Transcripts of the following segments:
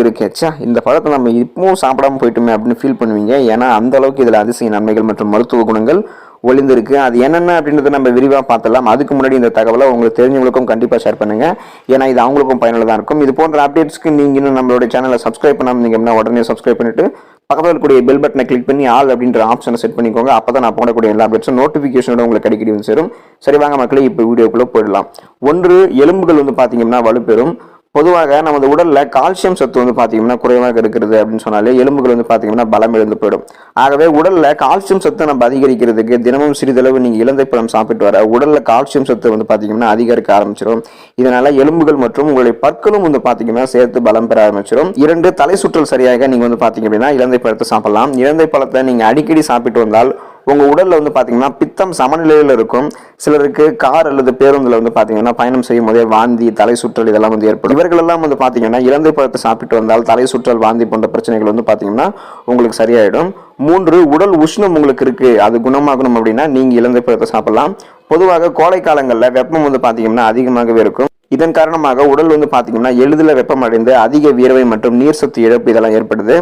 இருக்கேச்சா இந்த பழத்தை நம்ம இப்பவும் சாப்பிடாம போயிட்டோமே அப்படின்னு ஃபீல் பண்ணுவீங்க. ஏன்னா அந்த அளவுக்கு இதில் அதிசய நன்மைகள் மற்றும் மருத்துவ குணங்கள் ஒளிந்திருக்கு. அது என்னென்ன அப்படின்றத நம்ம விரிவாக பார்த்துடலாம். அதுக்கு முன்னாடி இந்த தகவலை உங்களுக்கு தெரிஞ்சவங்களுக்கும் கண்டிப்பாக ஷேர் பண்ணுங்க. ஏன்னா இது அவங்களுக்கும் பயனுள்ளதாக இருக்கும். இது போன்ற அப்டேட்ஸ்க்கு நீங்கள் இன்னும் நம்மளுடைய சேனலை சப்ஸ்கிரைப் பண்ணாமல் நீங்கள் உடனே சப்ஸ்கிரைப் பண்ணிட்டு பக்கத்தில் இருக்கக்கூடிய பெல் பட்டனை கிளிக் பண்ணி ஆல் அப்படின்ற ஆப்ஷனை செட் பண்ணிக்கோங்க. அப்போ தான் நான் போடக்கூடிய எல்லா அப்டேட்ஸும் நோட்டிஃபிகேஷனோட உங்களுக்கு அடிக்கடி வந்து சேரும். சரி வாங்க மக்களே, இப்போ வீடியோக்குள்ளே போயிடலாம். ஒன்று, எலும்புகள் வந்து பார்த்தீங்கன்னா வலுப்பெறும். பொதுவாக நமது உடல்ல கால்சியம் சத்து வந்து பாத்தீங்கன்னா குறைவாக இருக்கிறது அப்படின்னு சொன்னாலே எலும்புகள் வந்து பாத்தீங்கன்னா பலம் இழந்து போயிடும். ஆகவே உடல்ல கால்சியம் சத்து நம்ம அதிகரிக்கிறதுக்கு தினமும் சிறிதளவு நீங்க இலந்தை பழம் சாப்பிட்டு வர உடல்ல கால்சியம் சத்து வந்து பாத்தீங்கன்னா அதிகரிக்க ஆரம்பிச்சிடும். இதனால எலும்புகள் மற்றும் உங்களுடைய பற்களும் வந்து பாத்தீங்கன்னா சேர்த்து பலம் பெற ஆரம்பிச்சிடும். 2, தலை சுற்றல் சரியாக நீங்க வந்து பாத்தீங்க அப்படின்னா இலந்தை பழத்தை சாப்பிடலாம். இலந்தை பழத்தை நீங்க அடிக்கடி சாப்பிட்டு வந்தால் உங்க உடல்ல வந்து பாத்தீங்கன்னா பித்தம் சமநிலையில் இருக்கும். சிலருக்கு கார் அல்லது பேருந்துல வந்து பாத்தீங்கன்னா பயணம் செய்யும் போதே வாந்தி, தலை சுற்றல் இதெல்லாம் வந்து ஏற்படும். இவர்கள் எல்லாம் வந்து பாத்தீங்கன்னா இலந்தை பழத்தை சாப்பிட்டு வந்தால் தலை சுற்றல், வாந்தி போன்ற பிரச்சனைகள் வந்து பாத்தீங்கன்னா உங்களுக்கு சரியாயிடும். 3, உடல் உஷ்ணம் உங்களுக்கு இருக்கு, அது குணமாகணும் அப்படின்னா நீங்க இலந்தை பழத்தை சாப்பிடலாம். பொதுவாக கோடை காலங்கள்ல வெப்பம் வந்து பாத்தீங்கன்னா அதிகமாகவே இருக்கும். இதன் காரணமாக உடல் வந்து பாத்தீங்கன்னா எளிதில் வெப்பமடைந்து அதிக வியர்வை மற்றும் நீர் சத்து இழப்பு இதெல்லாம் ஏற்படுது.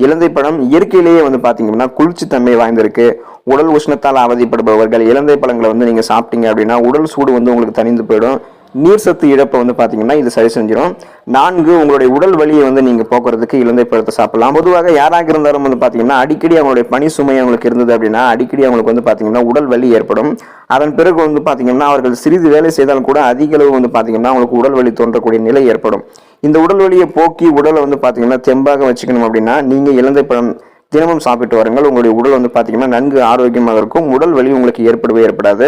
இலந்தை பழம் இயற்கையிலேயே வந்து பாத்தீங்கன்னா குளிர்ச்சி தன்மை வாய்ந்திருக்கு. உடல் உஷ்ணத்தால் அவதிப்படுபவர்கள் இலந்தை பழங்களை வந்து நீங்க சாப்பிட்டீங்க அப்படின்னா உடல் சூடு வந்து உங்களுக்கு தணிந்து போயிடும். நீர் சத்து இழப்பை வந்து பாத்தீங்கன்னா இது சரி செஞ்சிடும். 4, உங்களுடைய உடல் வலியை வந்து நீங்க போக்குறதுக்கு இலந்தை பழத்தை சாப்பிடலாம். பொதுவாக யாராக இருந்தாலும் வந்து பாத்தீங்கன்னா அடிக்கடி அவங்களுடைய பணி சுமை அவங்களுக்கு இருந்தது அப்படின்னா அடிக்கடி அவங்களுக்கு வந்து பாத்தீங்கன்னா உடல் வலி ஏற்படும். அதன் பிறகு வந்து பாத்தீங்கன்னா அவர்கள் சிறிது வேலை செய்தாலும் கூட அதிக அளவு வந்து பாத்தீங்கன்னா அவங்களுக்கு உடல் வலி தோன்றக்கூடிய நிலை ஏற்படும். இந்த உடல் வலியை போக்கி உடலை வந்து பாத்தீங்கன்னா தெம்பாக வச்சுக்கணும் அப்படின்னா நீங்க இலந்தை பழம் தினமும் சாப்பிட்டு வாருங்கள். உங்களுடைய உடல் வந்து பாத்தீங்கன்னா நன்கு ஆரோக்கியமாக இருக்கும். உடல் வலி உங்களுக்கு ஏற்படவே ஏற்படாது.